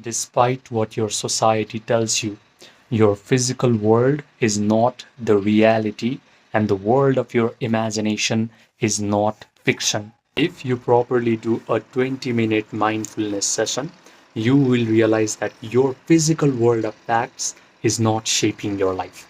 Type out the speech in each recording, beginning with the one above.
Despite what your society tells you, your physical world is not the reality, and the world of your imagination is not fiction. If you properly do a 20-minute mindfulness session, you will realize that your physical world of facts is not shaping your life.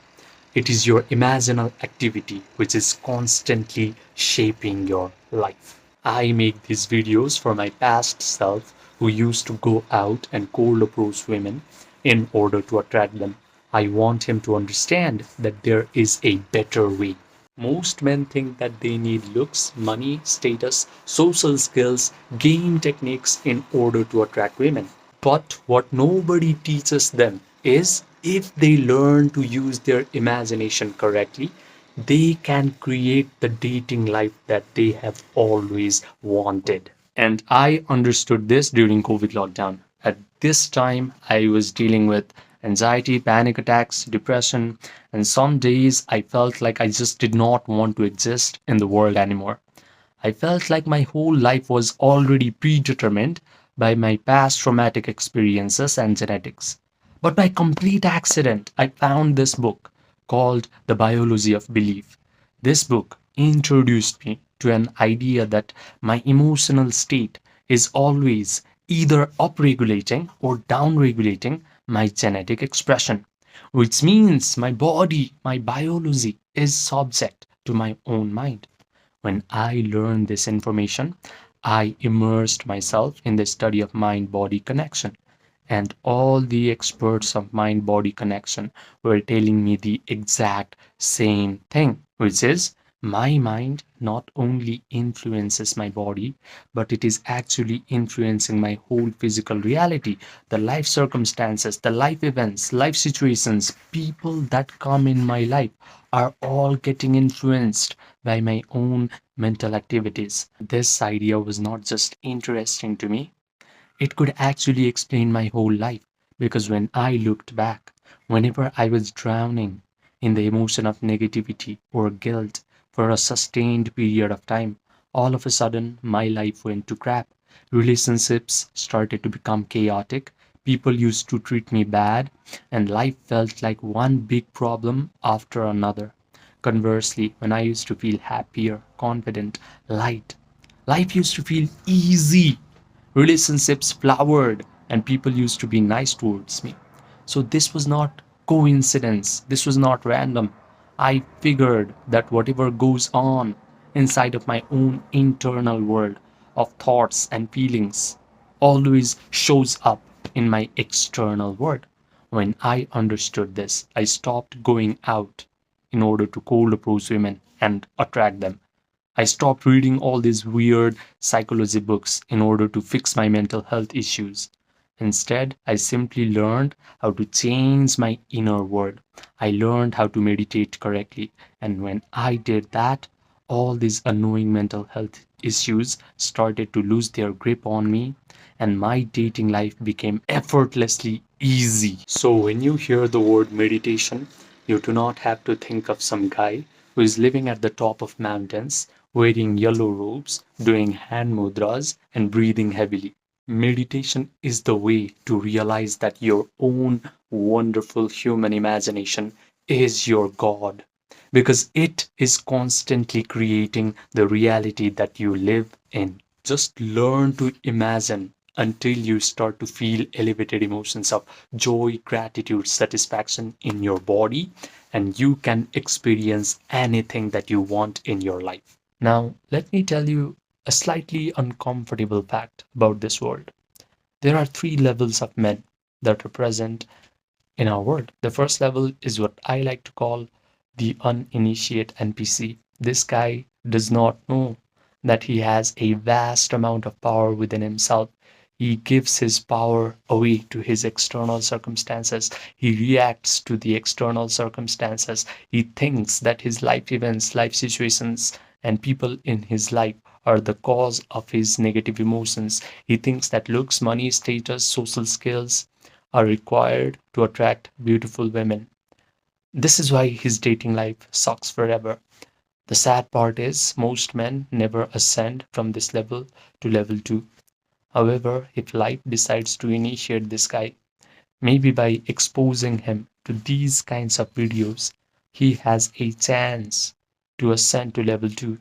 It is your imaginal activity which is constantly shaping your life. I make these videos for my past self who used to go out and cold approach women in order to attract them. I want him to understand that there is a better way. Most men think that they need looks, money, status, social skills, game techniques in order to attract women. But what nobody teaches them is if they learn to use their imagination correctly, they can create the dating life that they have always wanted. And I understood this during COVID lockdown. At this time, I was dealing with anxiety, panic attacks, depression, and some days I felt like I just did not want to exist in the world anymore. I felt like my whole life was already predetermined by my past traumatic experiences and genetics. But by complete accident, I found this book called The Biology of Belief. This book introduced me to an idea that my emotional state is always either upregulating or downregulating my genetic expression, which means my body, my biology is subject to my own mind. When I learned this information, I immersed myself in the study of mind body connection. And all the experts of mind body connection were telling me the exact same thing, which is my mind not only influences my body, but it is actually influencing my whole physical reality, the life circumstances, the life events, life situations, people that come in my life are all getting influenced by my own mental activities. This idea was not just interesting to me, it could actually explain my whole life. Because when I looked back, whenever I was drowning in the emotion of negativity or guilt for a sustained period of time, all of a sudden my life went to crap. Relationships started to become chaotic. People used to treat me bad, and life felt like one big problem after another. Conversely, when I used to feel happier, confident, light, life used to feel easy. Relationships flowered, and people used to be nice towards me. So this was not coincidence, this was not random. I figured that whatever goes on inside of my own internal world of thoughts and feelings always shows up in my external world. When I understood this, I stopped going out in order to cold approach women and attract them. I stopped reading all these weird psychology books in order to fix my mental health issues. Instead, I simply learned how to change my inner world. I learned how to meditate correctly. And when I did that, all these annoying mental health issues started to lose their grip on me, and my dating life became effortlessly easy. So, when you hear the word meditation, you do not have to think of some guy who is living at the top of mountains, wearing yellow robes, doing hand mudras, and breathing heavily. Meditation is the way to realize that your own wonderful human imagination is your God, because it is constantly creating the reality that you live in. Just learn to imagine until you start to feel elevated emotions of joy, gratitude, satisfaction in your body, and you can experience anything that you want in your life. Now, let me tell you a slightly uncomfortable fact about this world. There are three levels of men that are present in our world. The first level is what I like to call the uninitiated NPC. This guy does not know that he has a vast amount of power within himself. He gives his power away to his external circumstances. He reacts to the external circumstances. He thinks that his life events, life situations, and people in his life are the cause of his negative emotions. He thinks that looks, money, status, social skills are required to attract beautiful women. This is why his dating life sucks forever. The sad part is most men never ascend from this level to level 2. However, if life decides to initiate this guy, maybe by exposing him to these kinds of videos, he has a chance to ascend to level 2.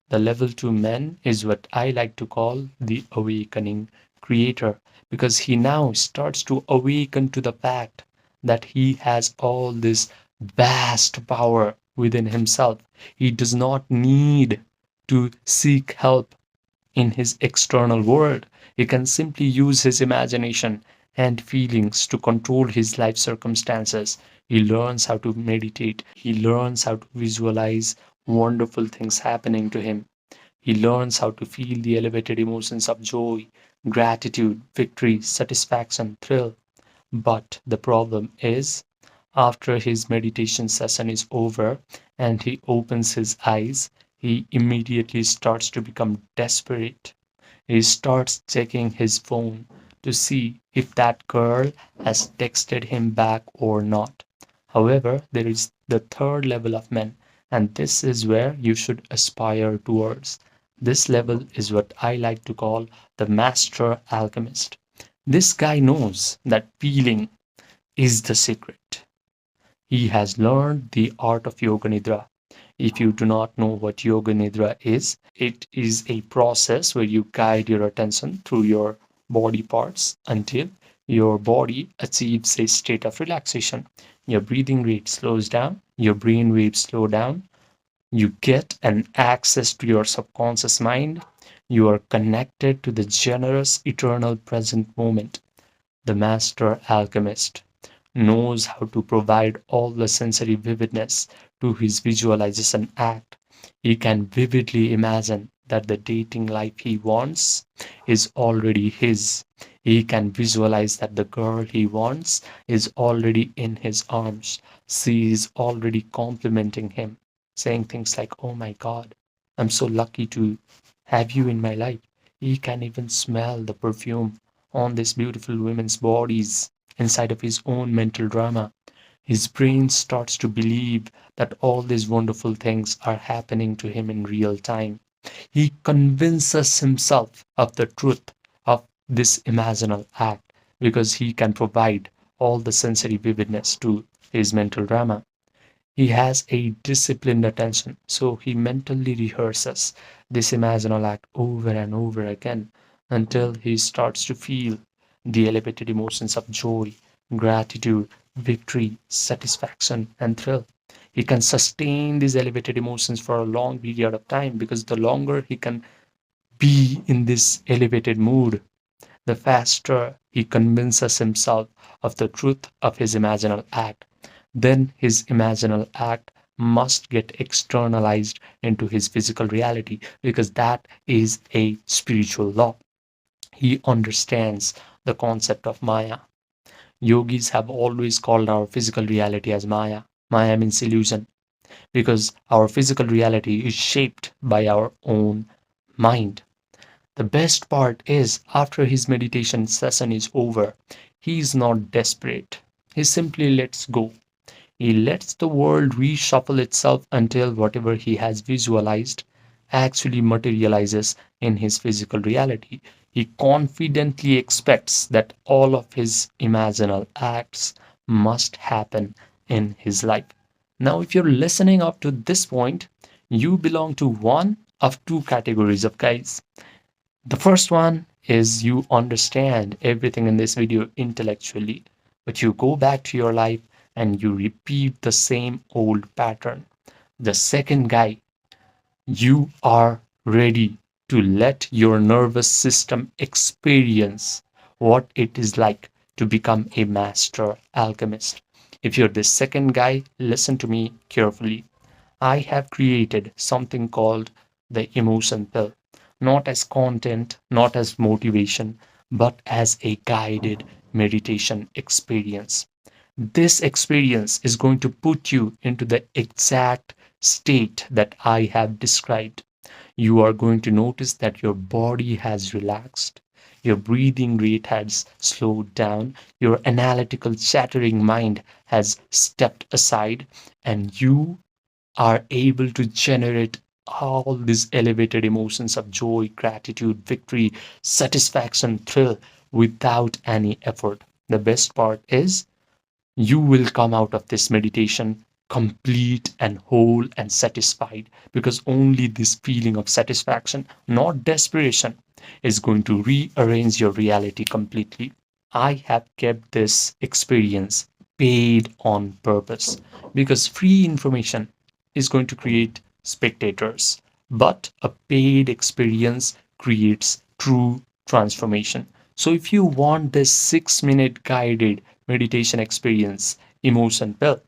The level 2 man is what I like to call the awakening creator, because he now starts to awaken to the fact that he has all this vast power within himself. He does not need to seek help in his external world. He can simply use his imagination and feelings to control his life circumstances. He learns how to meditate. He learns how to visualize wonderful things happening to him. He learns how to feel the elevated emotions of joy, gratitude, victory, satisfaction, thrill. But the problem is, after his meditation session is over and he opens his eyes, he immediately starts to become desperate. He starts checking his phone to see if that girl has texted him back or not. However, there is the third level of men, and this is where you should aspire towards. This level is what I like to call the master alchemist. This guy knows that feeling is the secret. He has learned the art of Yoga Nidra. If you do not know what Yoga Nidra is, it is a process where you guide your attention through your body parts until your body achieves a state of relaxation. Your breathing rate slows down, your brain waves slow down, you get an access to your subconscious mind, you are connected to the generous, eternal present moment. The master alchemist knows how to provide all the sensory vividness to his visualization act. He can vividly imagine that the dating life he wants is already his. He can visualize that the girl he wants is already in his arms. She is already complimenting him, saying things like, "Oh my God, I'm so lucky to have you in my life." He can even smell the perfume on these beautiful women's bodies inside of his own mental drama. His brain starts to believe that all these wonderful things are happening to him in real time. He convinces himself of the truth of this imaginal act because he can provide all the sensory vividness to his mental drama. He has a disciplined attention, so he mentally rehearses this imaginal act over and over again until he starts to feel the elevated emotions of joy, gratitude, victory, satisfaction, and thrill. He can sustain these elevated emotions for a long period of time because the longer he can be in this elevated mood, the faster he convinces himself of the truth of his imaginal act. Then his imaginal act must get externalized into his physical reality because that is a spiritual law. He understands the concept of Maya. Yogis have always called our physical reality as Maya. Maya means illusion because our physical reality is shaped by our own mind. The best part is, after his meditation session is over, he is not desperate. He simply lets go. He lets the world reshuffle itself until whatever he has visualized actually materializes in his physical reality. He confidently expects that all of his imaginal acts must happen in his life. Now, if you're listening up to this point, you belong to one of two categories of guys. The first one is you understand everything in this video intellectually, but you go back to your life and you repeat the same old pattern. The second guy, you are ready to let your nervous system experience what it is like to become a master alchemist. If you're the second guy, listen to me carefully. I have created something called the emotion pill, not as content, not as motivation, but as a guided meditation experience. This experience is going to put you into the exact state that I have described. You are going to notice that your body has relaxed, your breathing rate has slowed down, your analytical, chattering mind has stepped aside, and you are able to generate all these elevated emotions of joy, gratitude, victory, satisfaction, thrill without any effort. The best part is you will come out of this meditation complete and whole and satisfied, because only this feeling of satisfaction, not desperation, is going to rearrange your reality completely. I have kept this experience paid on purpose, because free information is going to create spectators, but a paid experience creates true transformation. So if you want this 6-minute guided meditation experience, emotion pill,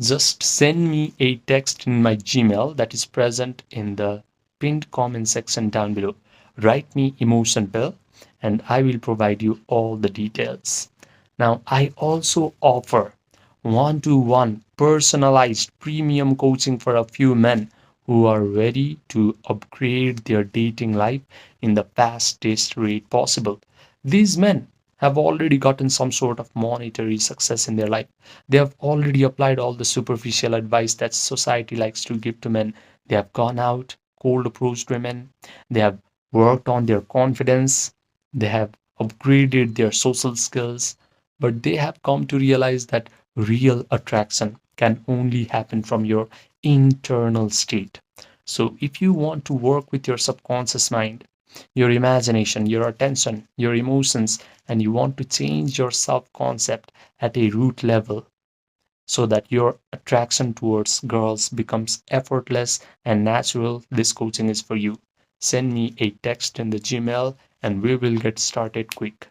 just send me a text in my Gmail that is present in the pinned comment section down below. Write me emotion pill and I will provide you all the details. Now, I also offer one-to-one personalized premium coaching for a few men who are ready to upgrade their dating life in the fastest rate possible. These men have already gotten some sort of monetary success in their life. They have already applied all the superficial advice that society likes to give to men. They have gone out, cold approached women. They have worked on their confidence. They have upgraded their social skills. But they have come to realize that real attraction can only happen from your internal state. So, if you want to work with your subconscious mind, your imagination, your attention, your emotions, and you want to change your self concept at a root level so that your attraction towards girls becomes effortless and natural, this coaching is for you. Send me a text in the Gmail and we will get started quick.